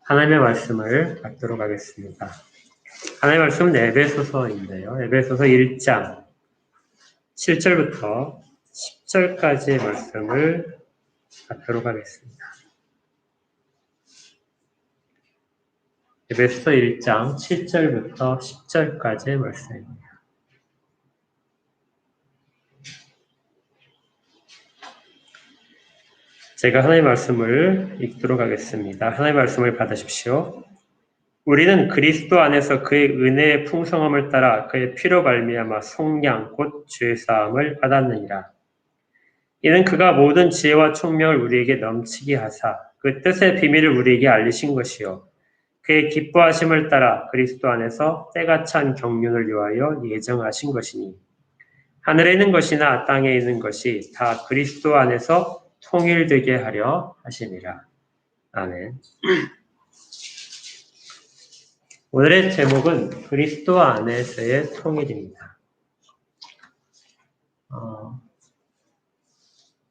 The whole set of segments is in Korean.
하나님의 말씀을 받도록 하겠습니다. 하나님의 말씀은 에베소서인데요. 에베소서 1장 7절부터 10절까지의 말씀을 받도록 하겠습니다. 에베소서 1장 7절부터 10절까지의 말씀입니다. 제가 하나님의 말씀을 읽도록 하겠습니다. 하나님의 말씀을 받으십시오. 우리는 그리스도 안에서 그의 은혜의 풍성함을 따라 그의 피로 말미암아 속량 곧 죄 사함을 받았느니라. 이는 그가 모든 지혜와 총명을 우리에게 넘치게 하사 그 뜻의 비밀을 우리에게 알리신 것이요 그의 기뻐하심을 따라 그리스도 안에서 때가 찬 경륜을 위하여 예정하신 것이니 하늘에 있는 것이나 땅에 있는 것이 다 그리스도 안에서 통일되게 하려 하시니라. 아멘. 오늘의 제목은 그리스도 안에서의 통일입니다.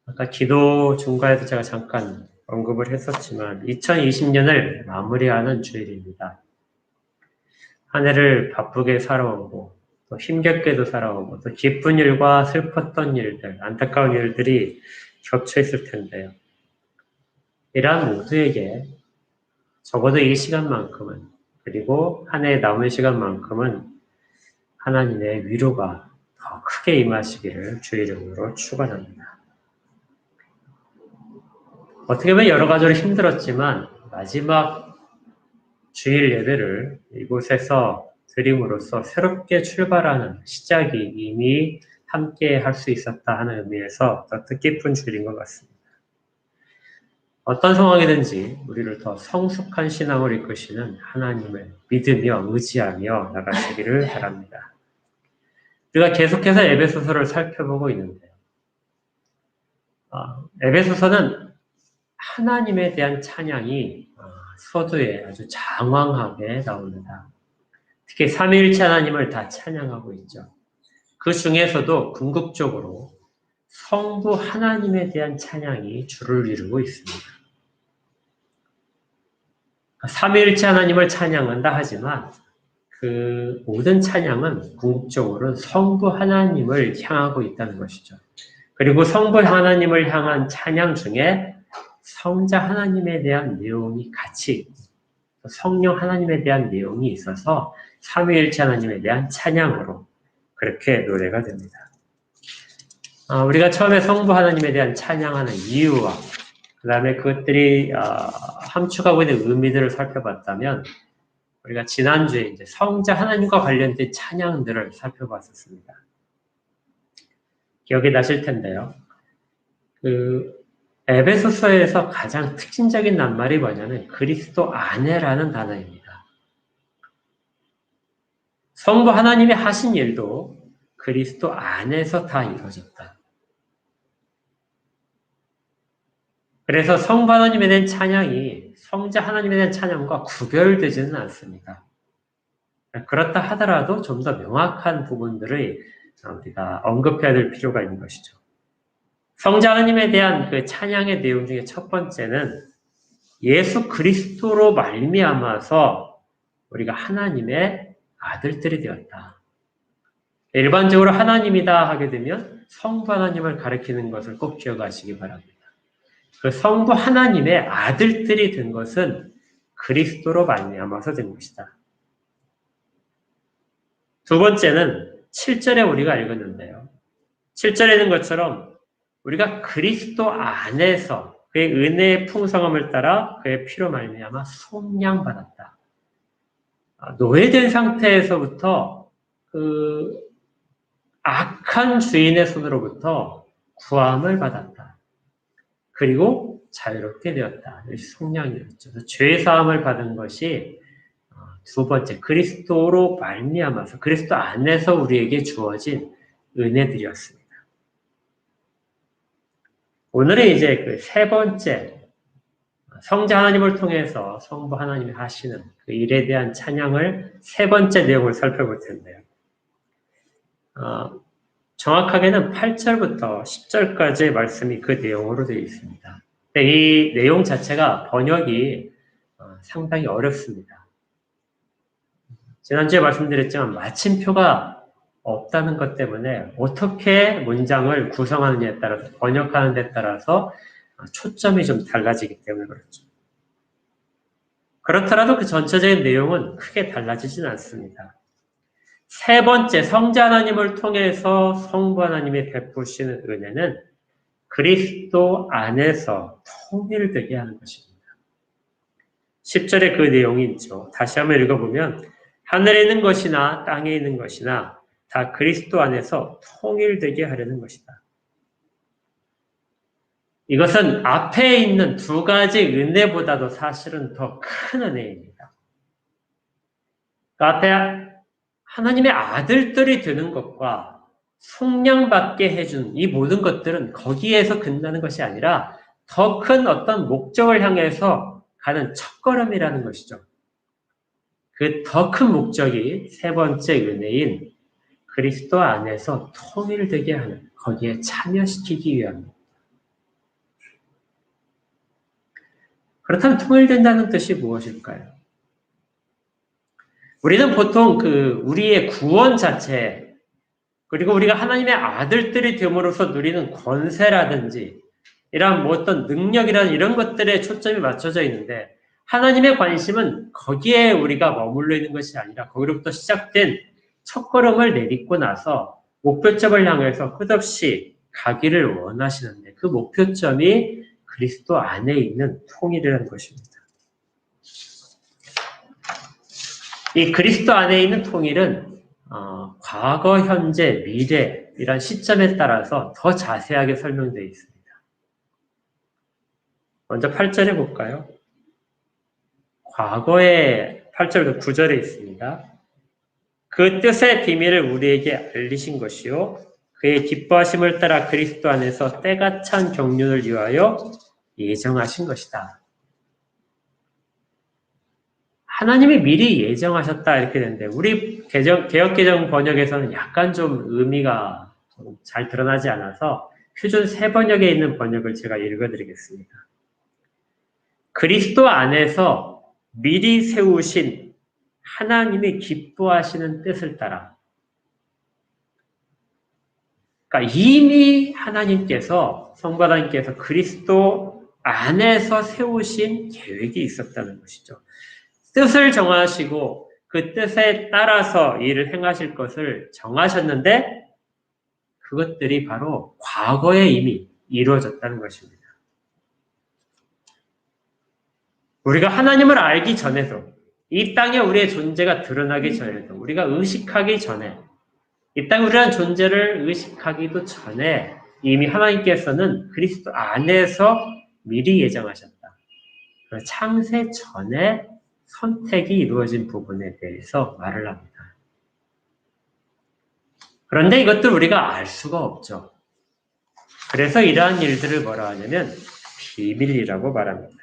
아까 기도 중간에도 제가 잠깐 언급을 했었지만 2020년을 마무리하는 주일입니다. 한 해를 바쁘게 살아오고 또 힘겹게도 살아오고 또 기쁜 일과 슬펐던 일들, 안타까운 일들이 겹쳐 있을 텐데요. 이러한 모두에게 적어도 이 시간만큼은 그리고 한 해 남은 시간만큼은 하나님의 위로가 더 크게 임하시기를 주의 이름으로 축원합니다. 어떻게 보면 여러 가지로 힘들었지만 마지막 주일 예배를 이곳에서 드림으로써 새롭게 출발하는 시작이 이미 함께 할 수 있었다 하는 의미에서 더 뜻깊은 주일인 것 같습니다. 어떤 상황이든지 우리를 더 성숙한 신앙을 이끄시는 하나님을 믿으며 의지하며 나가시기를 바랍니다. 우리가 계속해서 에베소서를 살펴보고 있는데요. 에베소서는 하나님에 대한 찬양이 서두에 아주 장황하게 나옵니다. 특히 삼위일체 하나님을 다 찬양하고 있죠. 그 중에서도 궁극적으로 성부 하나님에 대한 찬양이 주를 이루고 있습니다. 삼위일체 하나님을 찬양한다 하지만 그 모든 찬양은 궁극적으로 성부 하나님을 향하고 있다는 것이죠. 그리고 성부 하나님을 향한 찬양 중에 성자 하나님에 대한 내용이 같이 있고 성령 하나님에 대한 내용이 있어서 삼위일체 하나님에 대한 찬양으로 그렇게 노래가 됩니다. 우리가 처음에 성부 하나님에 대한 찬양하는 이유와 그 다음에 그것들이 함축하고 있는 의미들을 살펴봤다면 우리가 지난주에 이제 성자 하나님과 관련된 찬양들을 살펴봤었습니다. 기억이 나실 텐데요. 에베소서에서 가장 특징적인 낱말이 뭐냐면 그리스도 안에라는 단어입니다. 성부 하나님이 하신 일도 그리스도 안에서 다 이루어졌다. 그래서 성부 하나님에 대한 찬양이 성자 하나님에 대한 찬양과 구별되지는 않습니다. 그렇다 하더라도 좀 더 명확한 부분들을 우리가 언급해야 될 필요가 있는 것이죠. 성자 하나님에 대한 그 찬양의 내용 중에 첫 번째는 예수 그리스도로 말미암아서 우리가 하나님의 아들들이 되었다. 일반적으로 하나님이다 하게 되면 성부 하나님을 가리키는 것을 꼭 기억하시기 바랍니다. 그 성부 하나님의 아들들이 된 것은 그리스도로 말미암아서 된 것이다. 두 번째는 7절에 우리가 읽었는데요. 7절에 있는 것처럼 우리가 그리스도 안에서 그의 은혜의 풍성함을 따라 그의 피로 말미암아 속량받았다. 노예된 상태에서부터 그 악한 주인의 손으로부터 구함을 받았다. 그리고 자유롭게 되었다. 속량이었죠. 죄 사함을 받은 것이 두 번째 그리스도로 말미암아서 그리스도 안에서 우리에게 주어진 은혜들이었습니다. 오늘은 이제 그 세 번째 성자 하나님을 통해서 성부 하나님이 하시는 그 일에 대한 찬양을 세 번째 내용을 살펴볼 텐데요. 정확하게는 8절부터 10절까지의 말씀이 그 내용으로 되어 있습니다. 이 내용 자체가 번역이 상당히 어렵습니다. 지난주에 말씀드렸지만 마침표가 없다는 것 때문에 어떻게 문장을 구성하느냐에 따라서 번역하는 데 따라서 초점이 좀 달라지기 때문에 그렇죠. 그렇더라도 그 전체적인 내용은 크게 달라지진 않습니다. 세 번째, 성자 하나님을 통해서 성부 하나님이 베푸시는 은혜는 그리스도 안에서 통일되게 하는 것입니다. 10절에 그 내용이 있죠. 다시 한번 읽어보면 하늘에 있는 것이나 땅에 있는 것이나 다 그리스도 안에서 통일되게 하려는 것이다. 이것은 앞에 있는 두 가지 은혜보다도 사실은 더 큰 은혜입니다. 그 앞에 하나님의 아들들이 되는 것과 속량받게 해준 이 모든 것들은 거기에서 끝나는 것이 아니라 더 큰 어떤 목적을 향해서 가는 첫걸음이라는 것이죠. 그 더 큰 목적이 세 번째 은혜인 그리스도 안에서 통일되게 하는, 거기에 참여시키기 위함입니다. 그렇다면 통일된다는 뜻이 무엇일까요? 우리는 보통 우리의 구원 자체, 그리고 우리가 하나님의 아들들이 됨으로써 누리는 권세라든지, 이런 어떤 능력이라는 이런 것들에 초점이 맞춰져 있는데, 하나님의 관심은 거기에 우리가 머물러 있는 것이 아니라, 거기로부터 시작된 첫걸음을 내딛고 나서 목표점을 향해서 끝없이 가기를 원하시는데, 그 목표점이 그리스도 안에 있는 통일이라는 것입니다. 이 그리스도 안에 있는 통일은 과거, 현재, 미래 이런 시점에 따라서 더 자세하게 설명되어 있습니다. 먼저 8절에 볼까요? 과거에 8절부터 9절에 있습니다. 그 뜻의 비밀을 우리에게 알리신 것이요 그의 기뻐하심을 따라 그리스도 안에서 때가 찬 경륜을 위하여 예정하신 것이다. 하나님이 미리 예정하셨다 이렇게 되는데 우리 개역개정 번역에서는 약간 좀 의미가 잘 드러나지 않아서 표준 새 번역에 있는 번역을 제가 읽어드리겠습니다. 그리스도 안에서 미리 세우신 하나님이 기뻐하시는 뜻을 따라, 그러니까 이미 하나님께서, 성부 하나님께서 그리스도 안에서 세우신 계획이 있었다는 것이죠. 뜻을 정하시고 그 뜻에 따라서 일을 행하실 것을 정하셨는데 그것들이 바로 과거에 이미 이루어졌다는 것입니다. 우리가 하나님을 알기 전에도, 이 땅에 우리의 존재가 드러나기 전에도, 우리가 의식하기 전에, 이 땅에 우리라는 존재를 의식하기도 전에 이미 하나님께서는 그리스도 안에서 미리 예정하셨다. 창세 전에 선택이 이루어진 부분에 대해서 말을 합니다. 그런데 이것들 우리가 알 수가 없죠. 그래서 이러한 일들을 뭐라 하냐면 비밀이라고 말합니다.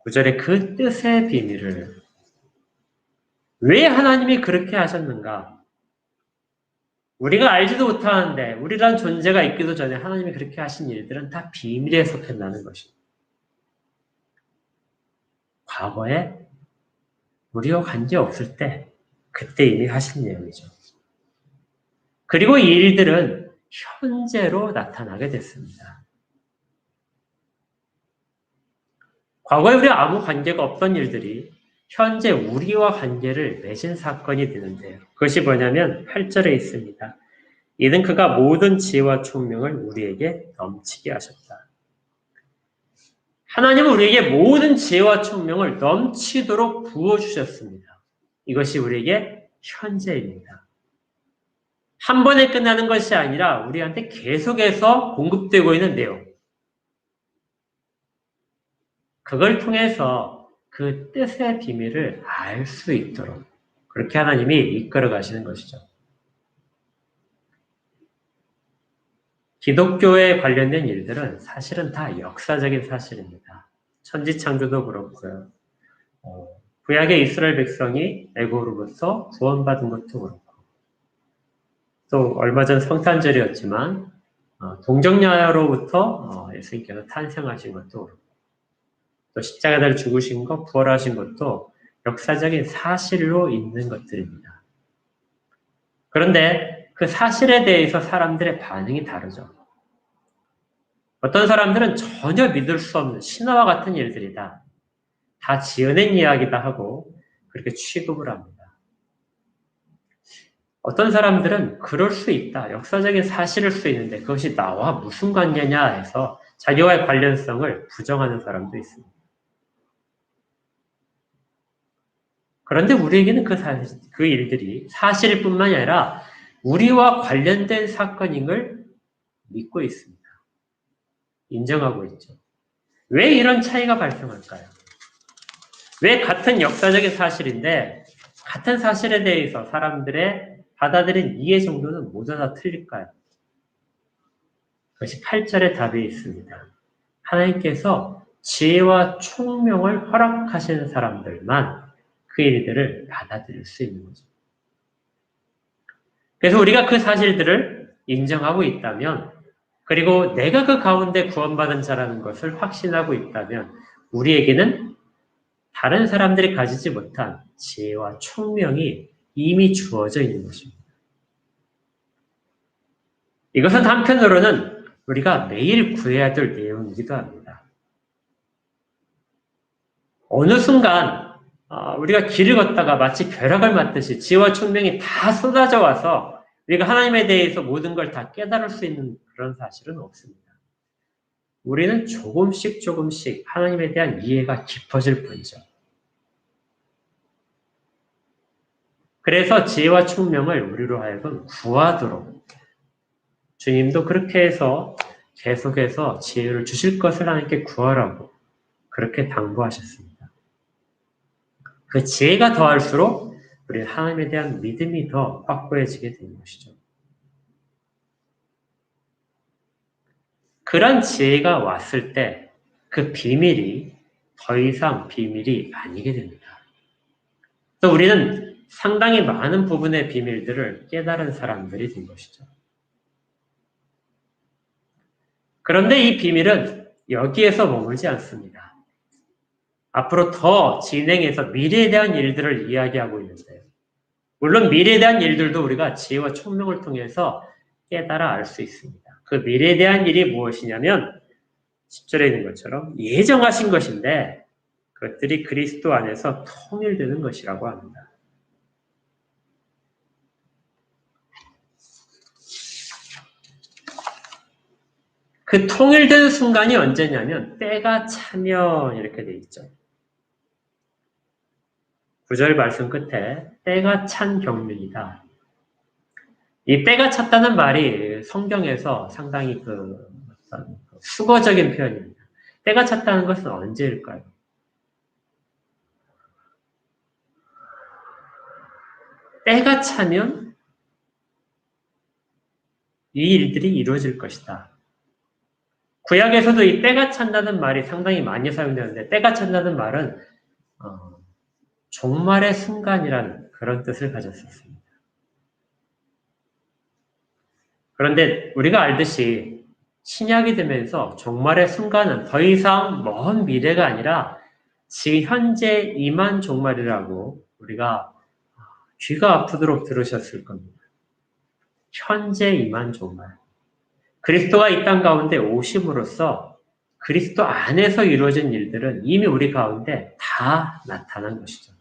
9절에 그 뜻의 비밀을, 왜 하나님이 그렇게 하셨는가? 우리가 알지도 못하는데 우리란 존재가 있기도 전에 하나님이 그렇게 하신 일들은 다 비밀에 속한다는 것입니다. 과거에 우리와 관계없을 때 그때 이미 하신 내용이죠. 그리고 이 일들은 현재로 나타나게 됐습니다. 과거에 우리와 아무 관계가 없던 일들이 현재 우리와 관계를 맺은 사건이 되는데요. 그것이 뭐냐면 8절에 있습니다. 이는 그가 모든 지혜와 총명을 우리에게 넘치게 하셨다. 하나님은 우리에게 모든 지혜와 총명을 넘치도록 부어주셨습니다. 이것이 우리에게 현재입니다. 한 번에 끝나는 것이 아니라 우리한테 계속해서 공급되고 있는 내용. 그걸 통해서 그 뜻의 비밀을 알 수 있도록 그렇게 하나님이 이끌어 가시는 것이죠. 기독교에 관련된 일들은 사실은 다 역사적인 사실입니다. 천지창조도 그렇고요. 구약의 이스라엘 백성이 애굽으로부터 구원받은 것도 그렇고, 또 얼마 전 성탄절이었지만 동정녀로부터 예수님께서 탄생하신 것도 또 십자가를 죽으신 것, 부활하신 것도 역사적인 사실로 있는 것들입니다. 그런데 그 사실에 대해서 사람들의 반응이 다르죠. 어떤 사람들은 전혀 믿을 수 없는 신화와 같은 일들이다. 다 지어낸 이야기다 하고 그렇게 취급을 합니다. 어떤 사람들은 그럴 수 있다. 역사적인 사실일 수 있는데 그것이 나와 무슨 관계냐 해서 자기와의 관련성을 부정하는 사람도 있습니다. 그런데 우리에게는 그 일들이 사실일 뿐만이 아니라 우리와 관련된 사건인 걸 믿고 있습니다. 인정하고 있죠. 왜 이런 차이가 발생할까요? 왜 같은 역사적인 사실인데 같은 사실에 대해서 사람들의 받아들인 이해 정도는 모두 다 틀릴까요? 그것이 8절의 답이 있습니다. 하나님께서 지혜와 총명을 허락하시는 사람들만 그 일들을 받아들일 수 있는 거죠. 그래서 우리가 그 사실들을 인정하고 있다면, 그리고 내가 그 가운데 구원받은 자라는 것을 확신하고 있다면 우리에게는 다른 사람들이 가지지 못한 지혜와 총명이 이미 주어져 있는 것입니다. 이것은 한편으로는 우리가 매일 구해야 될 내용이기도 합니다. 어느 순간 우리가 길을 걷다가 마치 벼락을 맞듯이 지혜와 총명이 다 쏟아져 와서 우리가 하나님에 대해서 모든 걸 다 깨달을 수 있는 그런 사실은 없습니다. 우리는 조금씩 하나님에 대한 이해가 깊어질 뿐이죠. 그래서 지혜와 총명을 우리로 하여금 구하도록 주님도 그렇게 해서 계속해서 지혜를 주실 것을 하나님께 구하라고 그렇게 당부하셨습니다. 그 지혜가 더할수록 우리 하나님에 대한 믿음이 더 확고해지게 되는 것이죠. 그런 지혜가 왔을 때 그 비밀이 더 이상 비밀이 아니게 됩니다. 또 우리는 상당히 많은 부분의 비밀들을 깨달은 사람들이 된 것이죠. 그런데 이 비밀은 여기에서 머물지 않습니다. 앞으로 더 진행해서 미래에 대한 일들을 이야기하고 있는데요. 물론 미래에 대한 일들도 우리가 지혜와 총명을 통해서 깨달아 알 수 있습니다. 그 미래에 대한 일이 무엇이냐면 10절에 있는 것처럼 예정하신 것인데 그것들이 그리스도 안에서 통일되는 것이라고 합니다. 그 통일된 순간이 언제냐면 때가 차면 이렇게 돼 있죠. 9절 말씀 끝에 때가 찬 경륜이다. 이 때가 찼다는 말이 성경에서 상당히 수거적인 표현입니다. 때가 찼다는 것은 언제일까요? 때가 차면 이 일들이 이루어질 것이다. 구약에서도 이 때가 찬다는 말이 상당히 많이 사용되는데 때가 찬다는 말은 종말의 순간이라는 그런 뜻을 가졌었습니다. 그런데 우리가 알듯이 신약이 되면서 종말의 순간은 더 이상 먼 미래가 아니라 지금 현재 임한 종말이라고 우리가 귀가 아프도록 들으셨을 겁니다. 현재 임한 종말. 그리스도가 이 땅 가운데 오심으로써 그리스도 안에서 이루어진 일들은 이미 우리 가운데 다 나타난 것이죠.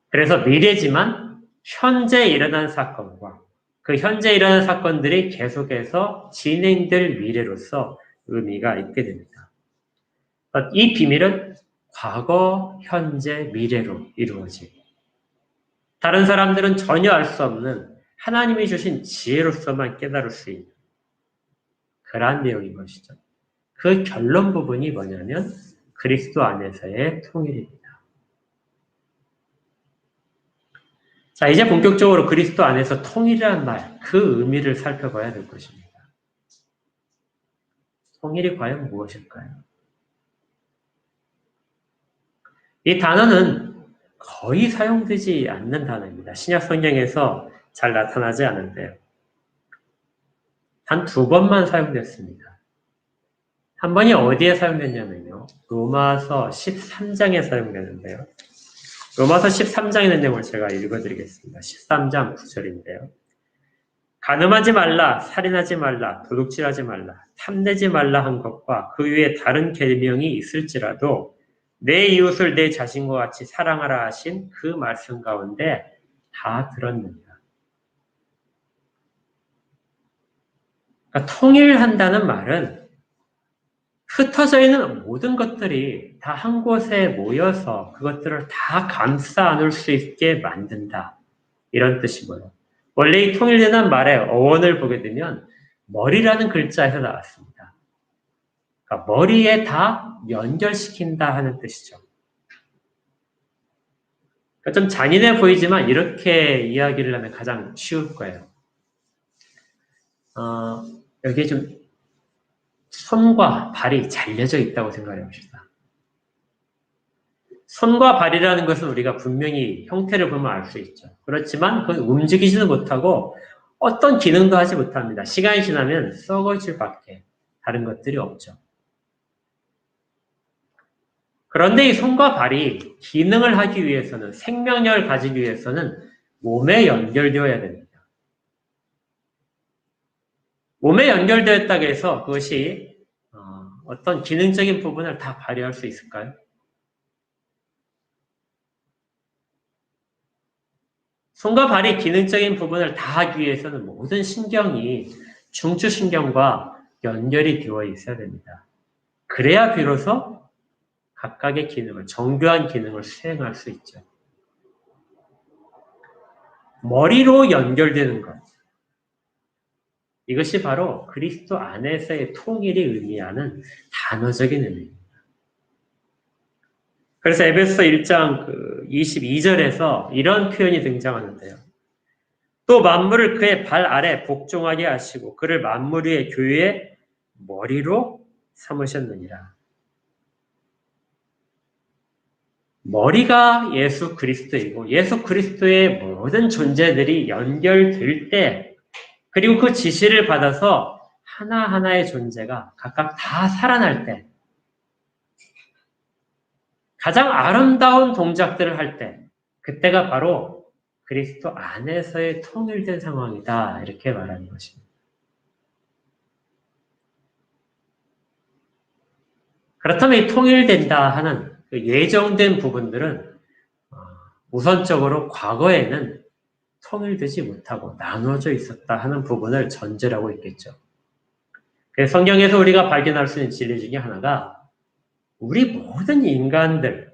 그래서 미래지만 현재 일어난 사건과 그 현재 일어난 사건들이 계속해서 진행될 미래로서 의미가 있게 됩니다. 이 비밀은 과거, 현재, 미래로 이루어지고 다른 사람들은 전혀 알 수 없는 하나님이 주신 지혜로서만 깨달을 수 있는 그러한 내용인 것이죠. 그 결론 부분이 뭐냐면 그리스도 안에서의 통일입니다. 자, 이제 본격적으로 그리스도 안에서 통일이라는 말, 그 의미를 살펴봐야 될 것입니다. 통일이 과연 무엇일까요? 이 단어는 거의 사용되지 않는 단어입니다. 신약 성경에서 잘 나타나지 않은데요. 단 2번만 사용됐습니다. 한 번이 어디에 사용됐냐면요. 로마서 13장에 사용되는데요. 로마서 13장에 있는 내용을 제가 읽어드리겠습니다. 13장 9절인데요. 간음하지 말라, 살인하지 말라, 도둑질하지 말라, 탐내지 말라 한 것과 그 위에 다른 계명이 있을지라도 내 이웃을 내 자신과 같이 사랑하라 하신 그 말씀 가운데 다 들었느니라. 그러니까 통일한다는 말은 흩어져 있는 모든 것들이 다 한 곳에 모여서 그것들을 다 감싸 안을 수 있게 만든다. 이런 뜻이고요. 원래 이 통일되는 말의 어원을 보게 되면 머리라는 글자에서 나왔습니다. 그러니까 머리에 다 연결시킨다 하는 뜻이죠. 그러니까 좀 잔인해 보이지만 이렇게 이야기를 하면 가장 쉬울 거예요. 여기에 좀 손과 발이 잘려져 있다고 생각해 봅시다. 손과 발이라는 것은 우리가 분명히 형태를 보면 알 수 있죠. 그렇지만 그건 움직이지는 못하고 어떤 기능도 하지 못합니다. 시간이 지나면 썩어질 밖에 다른 것들이 없죠. 그런데 이 손과 발이 기능을 하기 위해서는, 생명력을 가지기 위해서는 몸에 연결되어야 됩니다. 몸에 연결되었다고 해서 그것이 어떤 기능적인 부분을 다 발휘할 수 있을까요? 손과 발이 기능적인 부분을 다 하기 위해서는 모든 신경이 중추신경과 연결이 되어 있어야 됩니다. 그래야 비로소 각각의 기능을, 정교한 기능을 수행할 수 있죠. 머리로 연결되는 것. 이것이 바로 그리스도 안에서의 통일이 의미하는 단어적인 의미입니다. 그래서 에베소 1장 22절에서 이런 표현이 등장하는데요. 또 만물을 그의 발 아래 복종하게 하시고 그를 만물 위의 교회의 머리로 삼으셨느니라. 머리가 예수 그리스도이고 예수 그리스도의 모든 존재들이 연결될 때 그리고 그 지시를 받아서 하나하나의 존재가 각각 다 살아날 때 가장 아름다운 동작들을 할 때 그때가 바로 그리스도 안에서의 통일된 상황이다. 이렇게 말하는 것입니다. 그렇다면 이 통일된다 하는 그 예정된 부분들은 우선적으로 과거에는 통일되지 못하고 나눠져 있었다 하는 부분을 전제라고 있겠죠. 그래서 성경에서 우리가 발견할 수 있는 진리 중에 하나가 우리 모든 인간들,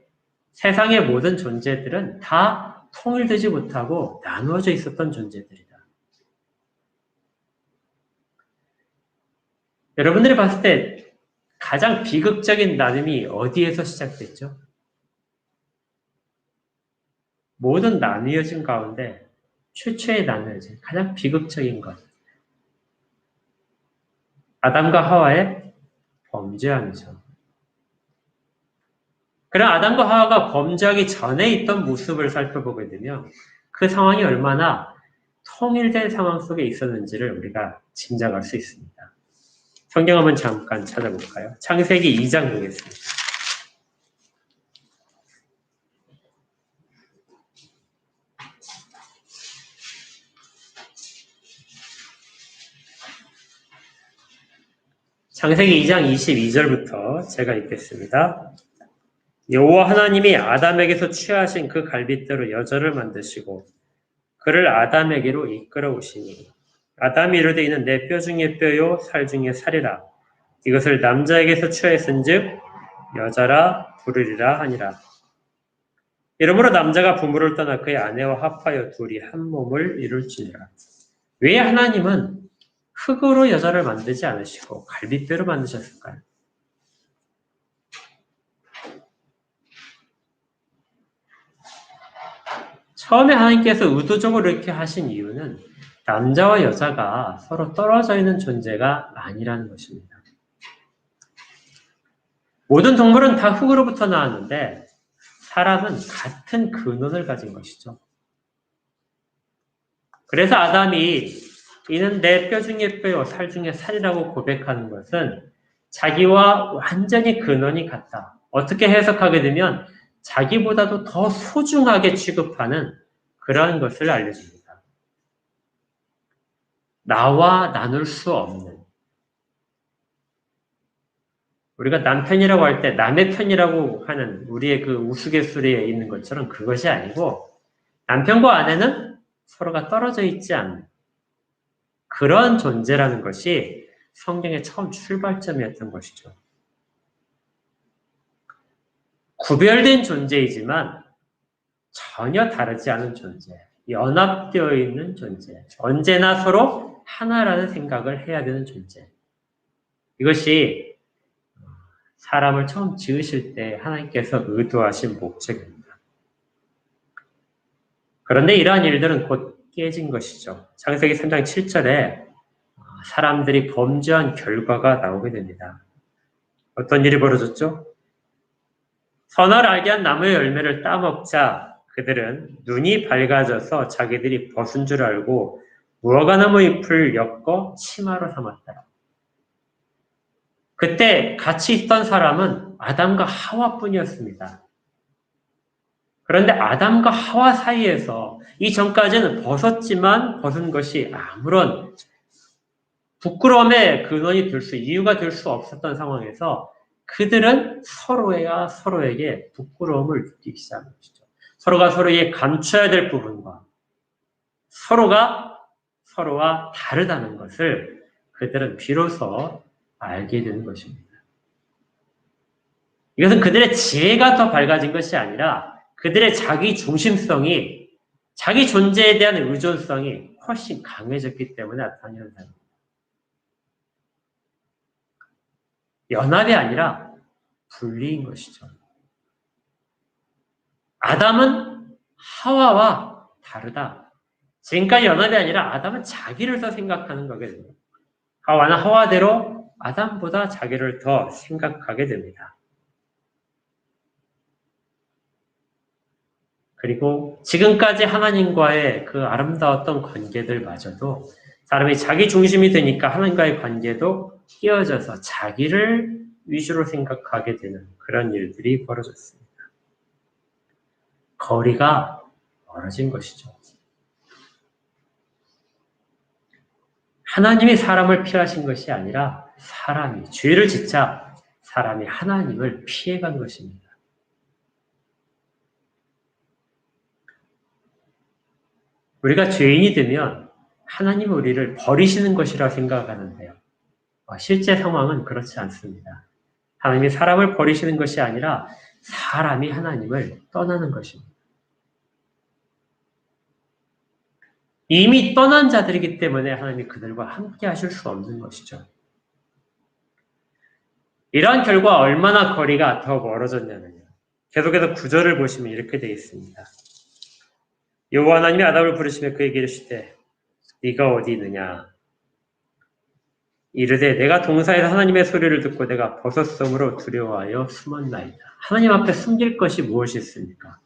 세상의 모든 존재들은 다 통일되지 못하고 나누어져 있었던 존재들이다. 여러분들이 봤을 때 가장 비극적인 나눔이 어디에서 시작됐죠? 모든 나누어진 가운데 최초의 나누어진 가장 비극적인 것. 아담과 하와의 범죄함이죠. 그런 아담과 하와가 범죄하기 전에 있던 모습을 살펴보게 되면 그 상황이 얼마나 통일된 상황 속에 있었는지를 우리가 짐작할 수 있습니다. 성경 한번 잠깐 찾아볼까요? 창세기 2장 보겠습니다. 창세기 2장 22절부터 제가 읽겠습니다. 여호와 하나님이 아담에게서 취하신 그 갈빗대로 여자를 만드시고 그를 아담에게로 이끌어 오시니 아담이 이르되 이는 내 뼈 중에 뼈요 살 중에 살이라 이것을 남자에게서 취하였은즉 여자라 부르리라 하니라. 이러므로 남자가 부모를 떠나 그의 아내와 합하여 둘이 한 몸을 이룰지니라. 왜 하나님은 흙으로 여자를 만들지 않으시고 갈빗뼈로 만드셨을까요? 처음에 하나님께서 의도적으로 이렇게 하신 이유는 남자와 여자가 서로 떨어져 있는 존재가 아니라는 것입니다. 모든 동물은 다 흙으로부터 나왔는데 사람은 같은 근원을 가진 것이죠. 그래서 아담이 이는 내 뼈 중에 뼈요 살 중에 살이라고 고백하는 것은 자기와 완전히 근원이 같다. 어떻게 해석하게 되면 자기보다도 더 소중하게 취급하는 그러한 것을 알려줍니다. 나와 나눌 수 없는. 우리가 남편이라고 할 때 남의 편이라고 하는 우리의 그 우스갯소리에 있는 것처럼 그것이 아니고 남편과 아내는 서로가 떨어져 있지 않는 그런 존재라는 것이 성경의 처음 출발점이었던 것이죠. 구별된 존재이지만 전혀 다르지 않은 존재, 연합되어 있는 존재, 언제나 서로 하나라는 생각을 해야 되는 존재. 이것이 사람을 처음 지으실 때 하나님께서 의도하신 목적입니다. 그런데 이러한 일들은 곧 깨진 것이죠. 창세기 3장 7절에 사람들이 범죄한 결과가 나오게 됩니다. 어떤 일이 벌어졌죠? 선을 알게 한 나무의 열매를 따먹자 그들은 눈이 밝아져서 자기들이 벗은 줄 알고 무화과나무 잎을 엮어 치마로 삼았다. 그때 같이 있던 사람은 아담과 하와뿐이었습니다. 그런데 아담과 하와 사이에서 이전까지는 벗었지만 벗은 것이 아무런 부끄러움의 근원이 될 이유가 될 수 없었던 상황에서 그들은 서로가 서로에게 부끄러움을 느끼기 시작한 것이죠. 서로가 서로에게 감춰야 될 부분과 서로가 서로와 다르다는 것을 그들은 비로소 알게 되는 것입니다. 이것은 그들의 지혜가 더 밝아진 것이 아니라 그들의 자기 중심성이 자기 존재에 대한 의존성이 훨씬 강해졌기 때문에 나타난 현상입니다. 연합이 아니라 분리인 것이죠. 아담은 하와와 다르다. 지금까지 연합이 아니라 아담은 자기를 더 생각하는 거거든요. 하와는 하와대로 아담보다 자기를 더 생각하게 됩니다. 그리고 지금까지 하나님과의 그 아름다웠던 관계들마저도 사람이 자기 중심이 되니까 하나님과의 관계도 끼어져서 자기를 위주로 생각하게 되는 그런 일들이 벌어졌습니다. 거리가 멀어진 것이죠. 하나님이 사람을 피하신 것이 아니라 사람이 죄를 짓자 사람이 하나님을 피해간 것입니다. 우리가 죄인이 되면 하나님은 우리를 버리시는 것이라 생각하는데요. 실제 상황은 그렇지 않습니다. 하나님이 사람을 버리시는 것이 아니라 사람이 하나님을 떠나는 것입니다. 이미 떠난 자들이기 때문에 하나님이 그들과 함께 하실 수 없는 것이죠. 이러한 결과 얼마나 거리가 더 멀어졌냐면요. 계속해서 9절을 보시면 이렇게 되어 있습니다. 여호와 하나님이 아담을 부르시며 그에게 이르시되 네가 어디 있느냐? 이르되 내가 동산에서 하나님의 소리를 듣고 내가 버섯성으로 두려워하여 숨었나이다. 하나님 앞에 숨길 것이 무엇이 있습니까?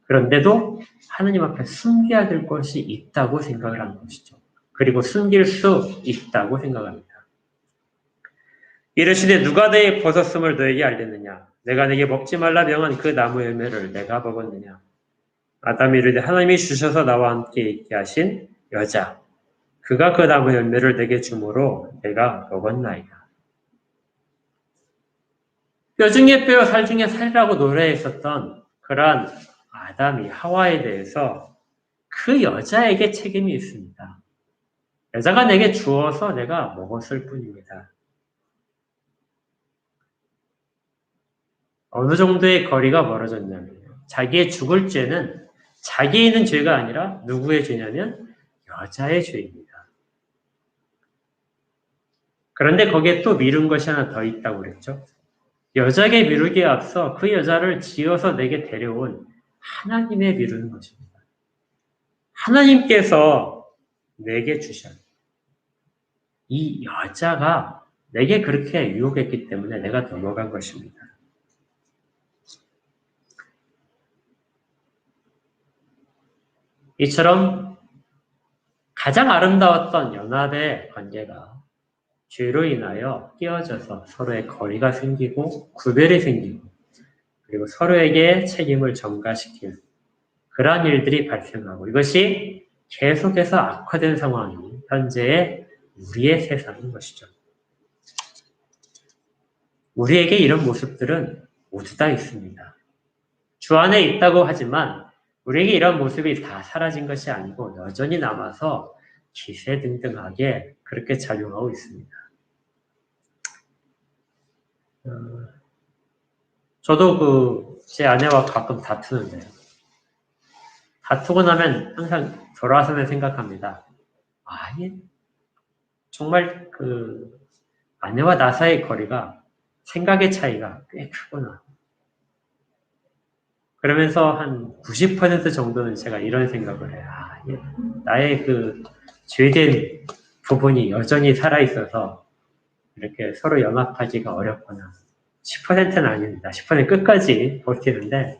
그런데도 하나님 앞에 숨겨야 될 것이 있다고 생각을 하는 것이죠. 그리고 숨길 수 있다고 생각합니다. 이르시되 누가 내 버섯음을 너에게 알렸느냐? 내가 내게 먹지 말라 명한 그 나무 열매를 내가 먹었느냐? 아담이 이르되 하나님이 주셔서 나와 함께 있게 하신 여자 그가 그 나무 열매를 내게 주므로 내가 먹었나이다. 뼈 중에 뼈, 살 중에 살이라고 노래했었던 그러한 아담이 하와에 대해서 그 여자에게 책임이 있습니다. 여자가 내게 주어서 내가 먹었을 뿐입니다. 어느 정도의 거리가 멀어졌냐면요. 자기의 죽을 죄는 자기에 있는 죄가 아니라 누구의 죄냐면 여자의 죄입니다. 그런데 거기에 또 미룬 것이 하나 더 있다고 그랬죠. 여자에게 미루기에 앞서 그 여자를 지어서 내게 데려온 하나님의 미루는 것입니다. 하나님께서 내게 주신 이 여자가 내게 그렇게 유혹했기 때문에 내가 넘어간 것입니다. 이처럼 가장 아름다웠던 연합의 관계가 죄로 인하여 깨어져서 서로의 거리가 생기고 구별이 생기고 그리고 서로에게 책임을 전가시키는 그러한 일들이 발생하고 이것이 계속해서 악화된 상황이 현재의 우리의 세상인 것이죠. 우리에게 이런 모습들은 모두 다 있습니다. 주 안에 있다고 하지만 우리에게 이런 모습이 다 사라진 것이 아니고 여전히 남아서 기세등등하게 그렇게 작용하고 있습니다. 저도 제 아내와 가끔 다투는데요. 다투고 나면 항상 돌아서면 생각합니다. 정말 아내와 나 사이의 거리가 생각의 차이가 꽤 크구나. 그러면서 한 90% 정도는 제가 이런 생각을 해요. 나의 죄된 부분이 여전히 살아있어서 이렇게 서로 연합하기가 어렵구나. 10%는 아닙니다. 10% 끝까지 버티는데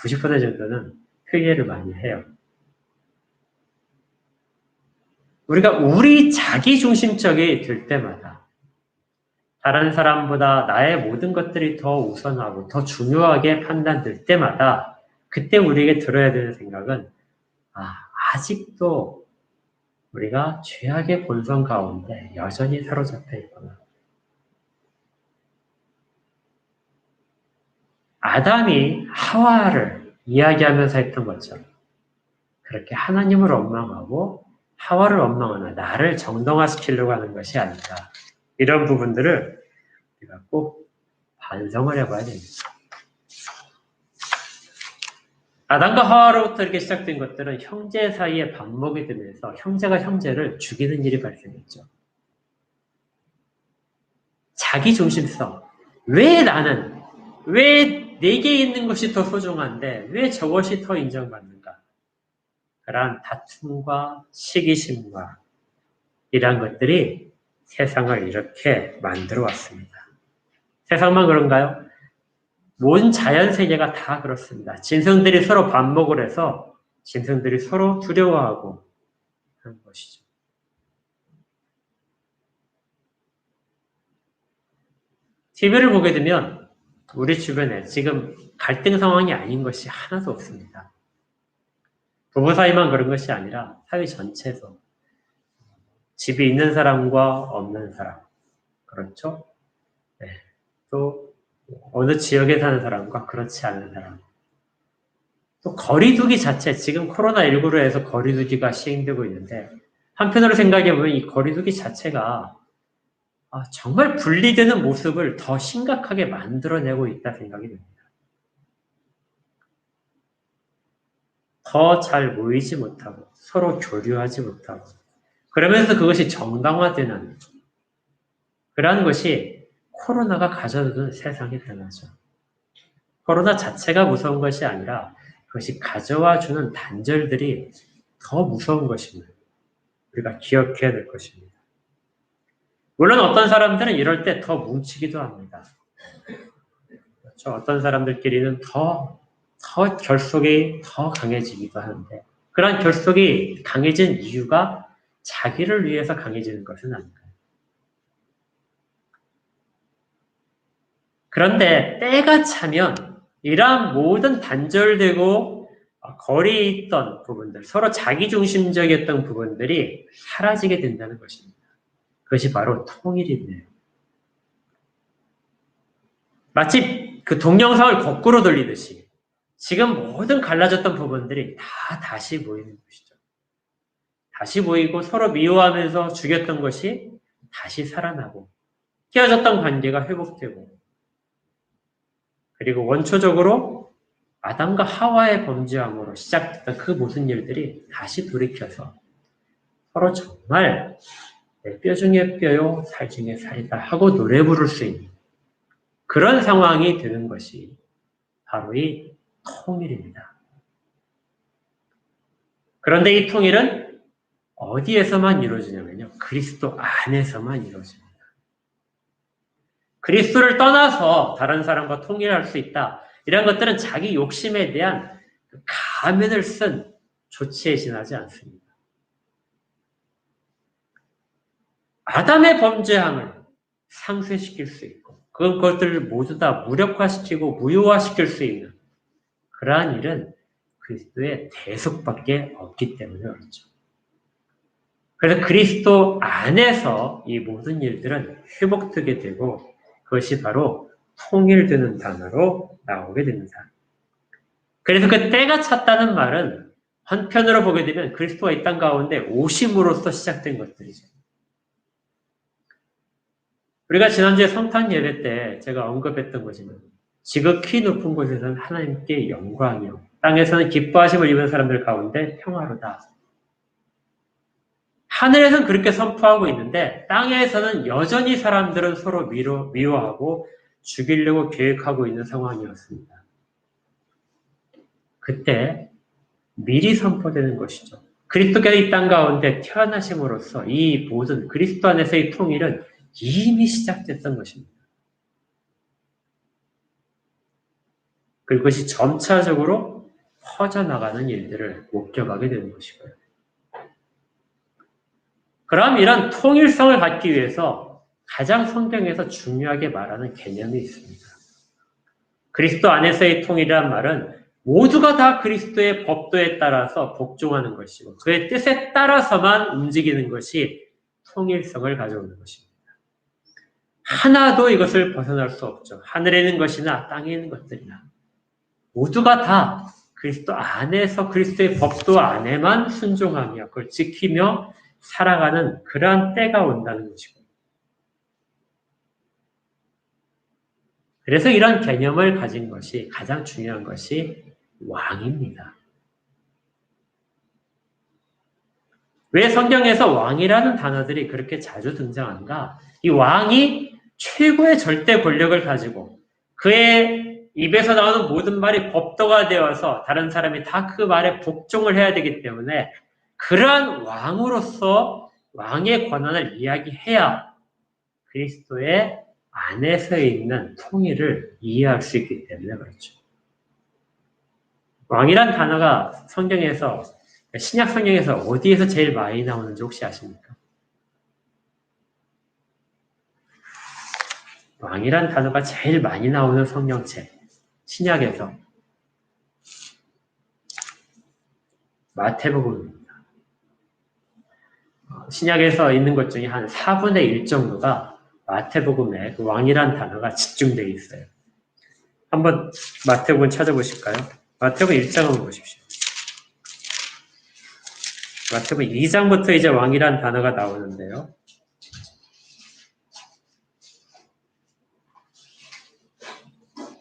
90% 정도는 회개를 많이 해요. 우리가 우리 자기중심적이 될 때마다 다른 사람보다 나의 모든 것들이 더 우선하고 더 중요하게 판단될 때마다 그때 우리에게 들어야 되는 생각은 아직도 우리가 죄악의 본성 가운데 여전히 사로잡혀 있구나. 아담이 하와를 이야기하면서 했던 것처럼 그렇게 하나님을 원망하고 하와를 원망하나 나를 정당화시키려고 하는 것이 아닌가. 이런 부분들을 우리가 꼭 반성을 해봐야 됩니다. 아담과 하와로부터 이렇게 시작된 것들은 형제 사이에 반목이 되면서 형제가 형제를 죽이는 일이 발생했죠. 자기중심성. 왜 나는, 왜 내게 있는 것이 더 소중한데 왜 저것이 더 인정받는가? 그러한 다툼과 시기심과 이러한 것들이 세상을 이렇게 만들어 왔습니다. 세상만 그런가요? 모든 자연세계가 다 그렇습니다. 짐승들이 서로 반목을 해서 짐승들이 서로 두려워하고 하는 것이죠. TV를 보게 되면 우리 주변에 지금 갈등 상황이 아닌 것이 하나도 없습니다. 부부 사이만 그런 것이 아니라 사회 전체에서 집이 있는 사람과 없는 사람, 그렇죠? 네. 또 어느 지역에 사는 사람과 그렇지 않은 사람, 또 거리두기 자체, 지금 코로나19로 해서 거리두기가 시행되고 있는데 한편으로 생각해보면 이 거리두기 자체가 정말 분리되는 모습을 더 심각하게 만들어내고 있다 생각이 듭니다. 더 잘 모이지 못하고 서로 교류하지 못하고 그러면서 그것이 정당화되는 그러한 것이 코로나가 가져다준 세상의 변화죠. 코로나 자체가 무서운 것이 아니라 그것이 가져와주는 단절들이 더 무서운 것입니다. 우리가 기억해야 될 것입니다. 물론 어떤 사람들은 이럴 때 더 뭉치기도 합니다. 그렇죠? 어떤 사람들끼리는 더 결속이 더 강해지기도 하는데 그런 결속이 강해진 이유가 자기를 위해서 강해지는 것은 아닌가요? 그런데 때가 차면 이러한 모든 단절되고 거리에 있던 부분들, 서로 자기중심적이었던 부분들이 사라지게 된다는 것입니다. 그것이 바로 통일이네요. 마치 동영상을 거꾸로 돌리듯이 지금 모든 갈라졌던 부분들이 다 다시 모이는 것이죠. 다시 모이고 서로 미워하면서 죽였던 것이 다시 살아나고 깨어졌던 관계가 회복되고 그리고 원초적으로 아담과 하와의 범죄함으로 시작됐던 그 모든 일들이 다시 돌이켜서 서로 정말 내 뼈 중에 뼈요 살 중에 살이다 하고 노래 부를 수 있는 그런 상황이 되는 것이 바로 이 통일입니다. 그런데 이 통일은 어디에서만 이루어지냐면요. 그리스도 안에서만 이루어집니다. 그리스도를 떠나서 다른 사람과 통일할 수 있다. 이런 것들은 자기 욕심에 대한 가면을 쓴 조치에 지나지 않습니다. 아담의 범죄함을 상쇄시킬 수 있고 그것들을 모두 다 무력화시키고 무효화시킬 수 있는 그러한 일은 그리스도의 대속밖에 없기 때문에 그렇죠. 그래서 그리스도 안에서 이 모든 일들은 회복되게 되고 그것이 바로 통일되는 단어로 나오게 됩니다. 그래서 그 때가 찼다는 말은 한편으로 보게 되면 그리스도가 이 땅 가운데 오심으로써 시작된 것들이죠. 우리가 지난주에 성탄 예배 때 제가 언급했던 거지만 지극히 높은 곳에서는 하나님께 영광이요 땅에서는 기뻐하심을 입은 사람들 가운데 평화로다. 하늘에서는 그렇게 선포하고 있는데 땅에서는 여전히 사람들은 서로 미워하고 죽이려고 계획하고 있는 상황이었습니다. 그때 미리 선포되는 것이죠. 그리스도께서 이 땅 가운데 태어나심으로써 이 모든 그리스도 안에서의 통일은 이미 시작됐던 것입니다. 그것이 점차적으로 퍼져나가는 일들을 목격하게 되는 것이고요. 그럼 이런 통일성을 갖기 위해서 가장 성경에서 중요하게 말하는 개념이 있습니다. 그리스도 안에서의 통일이란 말은 모두가 다 그리스도의 법도에 따라서 복종하는 것이고 그의 뜻에 따라서만 움직이는 것이 통일성을 가져오는 것입니다. 하나도 이것을 벗어날 수 없죠. 하늘에 있는 것이나 땅에 있는 것들이나 모두가 다 그리스도 안에서 그리스도의 법도 안에만 순종하며 그걸 지키며 살아가는 그러한 때가 온다는 것이고 그래서 이런 개념을 가진 것이 가장 중요한 것이 왕입니다. 왜 성경에서 왕이라는 단어들이 그렇게 자주 등장한가? 이 왕이 최고의 절대 권력을 가지고 그의 입에서 나오는 모든 말이 법도가 되어서 다른 사람이 다 그 말에 복종을 해야 되기 때문에 그러한 왕으로서 왕의 권한을 이야기해야 그리스도의 안에서 있는 통일을 이해할 수 있기 때문에 그렇죠. 왕이란 단어가 성경에서 신약 성경에서 어디에서 제일 많이 나오는지 혹시 아십니까? 왕이란 단어가 제일 많이 나오는 성경책 신약에서 마태복음입니다. 신약에서 있는 것 중에 한 4분의 1 정도가 마태복음에 그 왕이란 단어가 집중되어 있어요. 한번 마태복음 찾아보실까요? 마태복음 1장 한번 보십시오. 마태복음 2장부터 이제 왕이란 단어가 나오는데요.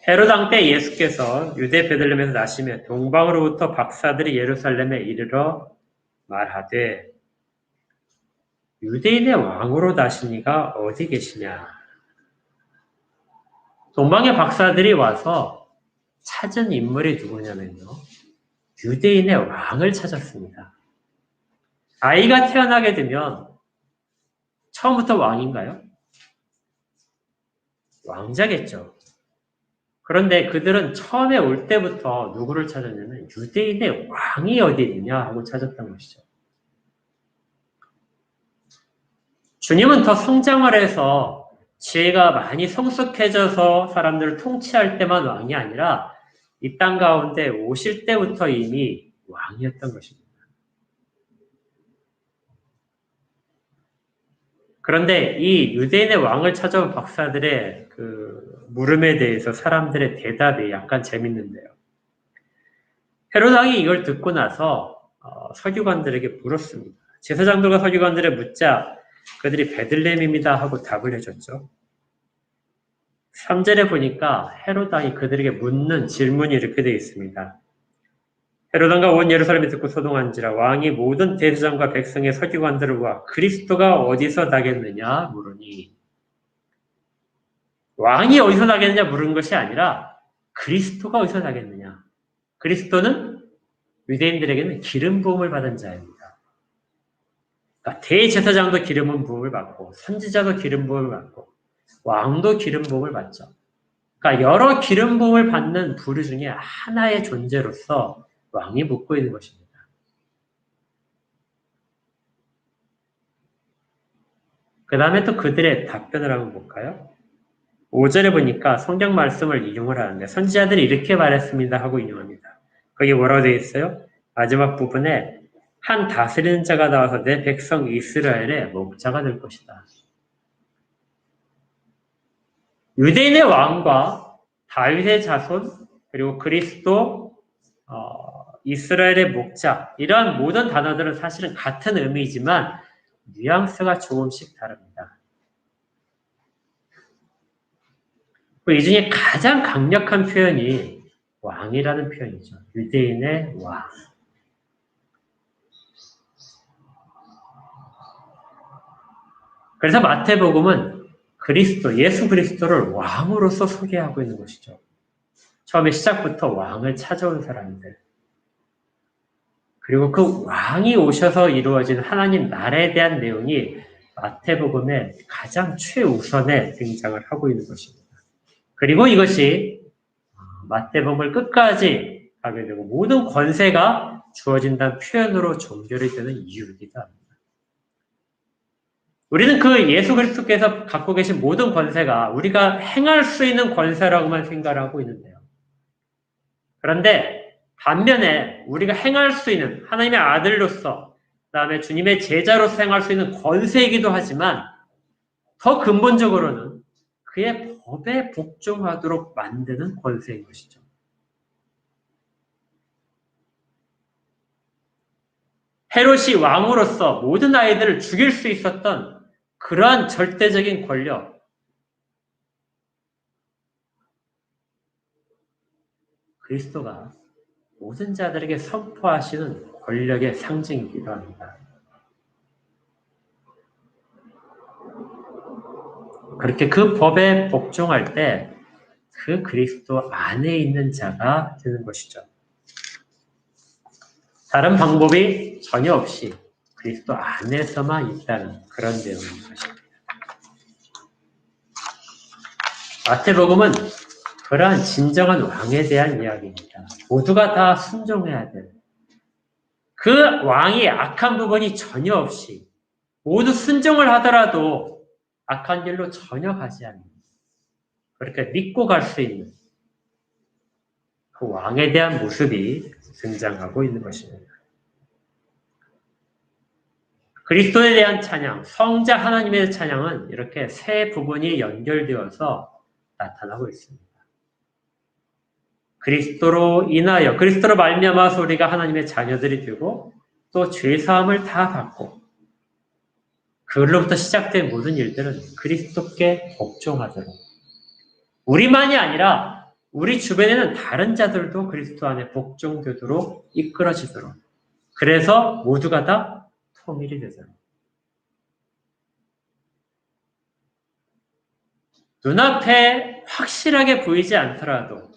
헤롯 왕 때 예수께서 유대 베들레헴에서 나시며 동방으로부터 박사들이 예루살렘에 이르러 말하되 유대인의 왕으로 나시니가 어디 계시냐. 동방의 박사들이 와서 찾은 인물이 누구냐면요. 유대인의 왕을 찾았습니다. 아이가 태어나게 되면 처음부터 왕인가요? 왕자겠죠. 그런데 그들은 처음에 올 때부터 누구를 찾았냐면 유대인의 왕이 어디 있느냐 하고 찾았던 것이죠. 주님은 더 성장을 해서 지혜가 많이 성숙해져서 사람들을 통치할 때만 왕이 아니라 이 땅 가운데 오실 때부터 이미 왕이었던 것입니다. 그런데 이 유대인의 왕을 찾아온 박사들의 그 물음에 대해서 사람들의 대답이 약간 재밌는데요. 헤롯 왕이 이걸 듣고 나서 서기관들에게 물었습니다. 제사장들과 서기관들에 묻자 그들이 베들레헴입니다 하고 답을 해줬죠. 3절에 보니까 헤롯 왕이 그들에게 묻는 질문이 이렇게 되어 있습니다. 헤롯 왕과 온 예루살렘이 듣고 소동한지라 왕이 모든 대제사장과 백성의 서기관들을 모아 그리스도가 어디서 나겠느냐 물으니 왕이 어디서 나겠느냐 물은 것이 아니라 그리스도가 어디서 나겠느냐. 그리스도는 유대인들에게는 기름 부음을 받은 자입니다. 그러니까 대제사장도 기름 부음을 받고 선지자도 기름 부음을 받고 왕도 기름 부음을 받죠. 그러니까 여러 기름 부음을 받는 부류 중에 하나의 존재로서 왕이 묻고 있는 것입니다. 그 다음에 또 그들의 답변을 한번 볼까요? 5절에 보니까 성경 말씀을 인용을 하는데 선지자들이 이렇게 말했습니다 하고 인용합니다. 거기 뭐라고 되어 있어요? 마지막 부분에 한 다스리는 자가 나와서 내 백성 이스라엘의 목자가 될 것이다. 유대인의 왕과 다윗의 자손 그리고 그리스도 이스라엘의 목자 이러한 모든 단어들은 사실은 같은 의미이지만 뉘앙스가 조금씩 다릅니다. 이 중에 가장 강력한 표현이 왕이라는 표현이죠. 유대인의 왕. 그래서 마태복음은 그리스도, 예수 그리스도를 왕으로서 소개하고 있는 것이죠. 처음에 시작부터 왕을 찾아온 사람들. 그리고 그 왕이 오셔서 이루어진 하나님 나라에 대한 내용이 마태복음의 가장 최우선에 등장을 하고 있는 것입니다. 그리고 이것이 마태복음을 끝까지 가게 되고 모든 권세가 주어진다는 표현으로 종결이 되는 이유이기도 합니다. 우리는 그 예수 그리스도께서 갖고 계신 모든 권세가 우리가 행할 수 있는 권세라고만 생각하고 있는데요. 그런데 반면에 우리가 행할 수 있는 하나님의 아들로서 그다음에 주님의 제자로서 행할 수 있는 권세이기도 하지만 더 근본적으로는 그의 법에 복종하도록 만드는 권세인 것이죠. 헤롯이 왕으로서 모든 아이들을 죽일 수 있었던 그러한 절대적인 권력, 그리스도가 모든 자들에게 선포하시는 권력의 상징이기도 합니다. 그렇게 그 법에 복종할 때 그 그리스도 안에 있는 자가 되는 것이죠. 다른 방법이 전혀 없이 그리스도 안에서만 있다는 그런 내용인 것입니다. 마태복음은 그러한 진정한 왕에 대한 이야기입니다. 모두가 다 순종해야 될 그 왕이 악한 부분이 전혀 없이 모두 순종을 하더라도 악한 길로 전혀 가지 않는 그렇게 믿고 갈 수 있는 그 왕에 대한 모습이 등장하고 있는 것입니다. 그리스도에 대한 찬양, 성자 하나님의 찬양은 이렇게 세 부분이 연결되어서 나타나고 있습니다. 그리스도로 인하여, 그리스도로 말미암아서 우리가 하나님의 자녀들이 되고 또 죄사함을 다 받고 그걸로부터 시작된 모든 일들은 그리스도께 복종하도록 우리만이 아니라 우리 주변에는 다른 자들도 그리스도 안에 복종되도록 이끌어지도록 그래서 모두가 다 통일이 되도록 눈앞에 확실하게 보이지 않더라도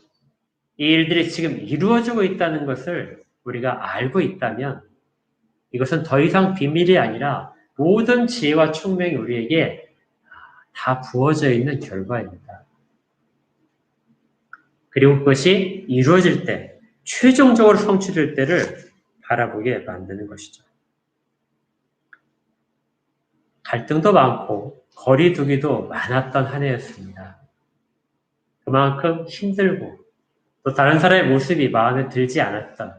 이 일들이 지금 이루어지고 있다는 것을 우리가 알고 있다면 이것은 더 이상 비밀이 아니라 모든 지혜와 총명이 우리에게 다 부어져 있는 결과입니다. 그리고 그것이 이루어질 때, 최종적으로 성취될 때를 바라보게 만드는 것이죠. 갈등도 많고 거리두기도 많았던 한 해였습니다. 그만큼 힘들고 또 다른 사람의 모습이 마음에 들지 않았던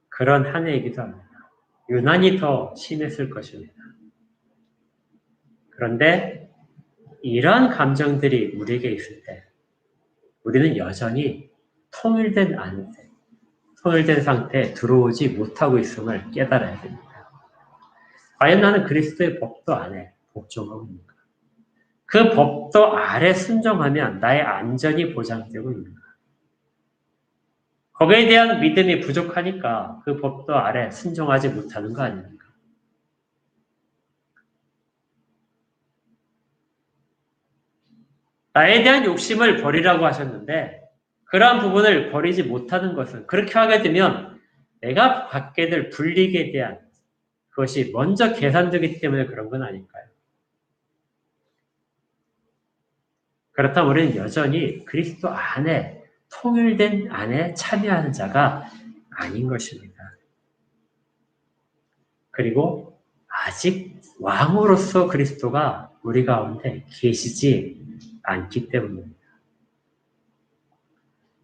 그런 한 해이기도 합니다. 유난히 더 심했을 것입니다. 그런데 이러한 감정들이 우리에게 있을 때 우리는 여전히 통일된 상태에 들어오지 못하고 있음을 깨달아야 됩니다. 과연 나는 그리스도의 법도 안에 복종하고 있는가? 그 법도 아래 순종하면 나의 안전이 보장되고 있는가? 거기에 대한 믿음이 부족하니까 그 법도 아래 순종하지 못하는 거 아닙니까? 나에 대한 욕심을 버리라고 하셨는데 그러한 부분을 버리지 못하는 것은 그렇게 하게 되면 내가 받게 될 불이익에 대한 그것이 먼저 계산되기 때문에 그런 건 아닐까요? 그렇다면 우리는 여전히 그리스도 안에 통일된 안에 참여하는 자가 아닌 것입니다. 그리고 아직 왕으로서 그리스도가 우리 가운데 계시지 않기 때문입니다.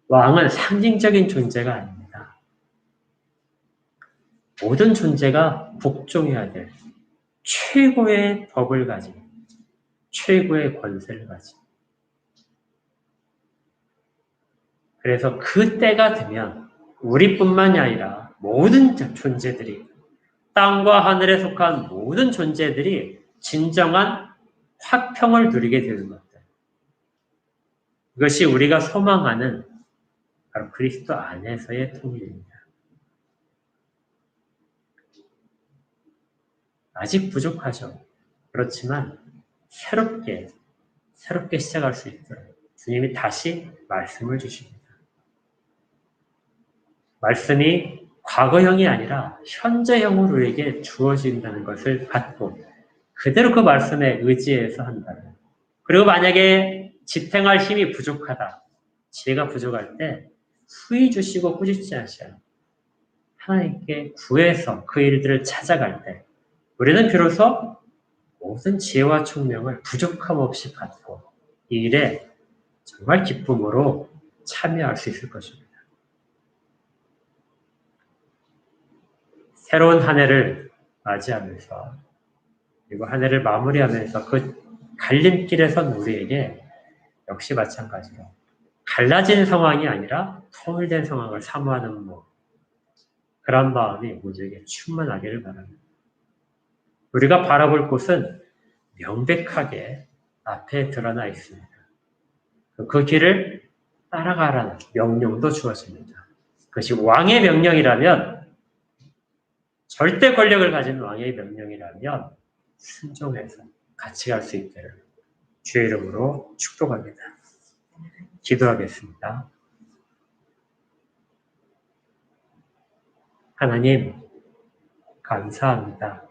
왕은 상징적인 존재가 아닙니다. 모든 존재가 복종해야 될 최고의 법을 가진, 최고의 권세를 가진. 그래서 그 때가 되면 우리뿐만이 아니라 모든 존재들이, 땅과 하늘에 속한 모든 존재들이 진정한 화평을 누리게 되는 것들. 이것이 우리가 소망하는 바로 그리스도 안에서의 통일입니다. 아직 부족하죠. 그렇지만 새롭게 시작할 수 있도록 주님이 다시 말씀을 주십니다. 말씀이 과거형이 아니라 현재형으로 우리에게 주어진다는 것을 받고 그대로 그 말씀에 의지해서 한다면, 그리고 만약에 지탱할 힘이 부족하다, 지혜가 부족할 때 후히 주시고 꾸짖지 하셔 하나님께 구해서 그 일들을 찾아갈 때 우리는 비로소 모든 지혜와 총명을 부족함 없이 받고 이 일에 정말 기쁨으로 참여할 수 있을 것입니다. 새로운 한 해를 맞이하면서, 그리고 한 해를 마무리하면서 그 갈림길에선 우리에게 역시 마찬가지로 갈라진 상황이 아니라 통일된 상황을 사모하는 그런 마음이 모두에게 충만하기를 바랍니다. 우리가 바라볼 곳은 명백하게 앞에 드러나 있습니다. 그 길을 따라가라는 명령도 주어집니다. 그것이 왕의 명령이라면, 절대 권력을 가진 왕의 명령이라면 순종해서 같이 갈 수 있기를 주의 이름으로 축복합니다. 기도하겠습니다. 하나님, 감사합니다.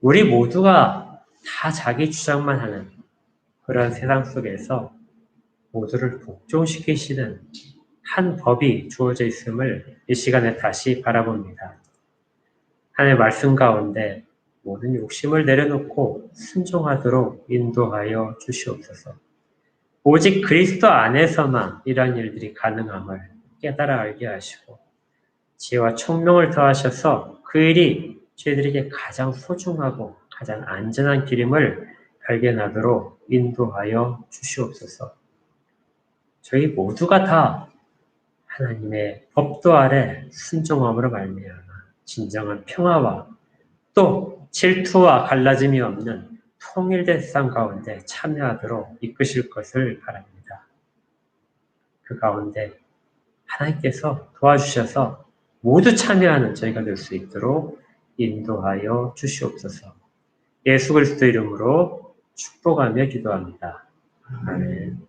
우리 모두가 다 자기 주장만 하는 그런 세상 속에서 모두를 복종시키시는 한 법이 주어져 있음을 이 시간에 다시 바라봅니다. 하나님의 말씀 가운데 모든 욕심을 내려놓고 순종하도록 인도하여 주시옵소서. 오직 그리스도 안에서만 이러한 일들이 가능함을 깨달아 알게 하시고 지혜와 총명을 더하셔서 그 일이 저희들에게 가장 소중하고 가장 안전한 길임을 발견하도록 인도하여 주시옵소서. 저희 모두가 다 하나님의 법도 아래 순종함으로 말미암아 진정한 평화와 또 질투와 갈라짐이 없는 통일된 세상 가운데 참여하도록 이끄실 것을 바랍니다. 그 가운데 하나님께서 도와주셔서 모두 참여하는 저희가 될 수 있도록 인도하여 주시옵소서. 예수 그리스도 이름으로 축복하며 기도합니다. 아멘.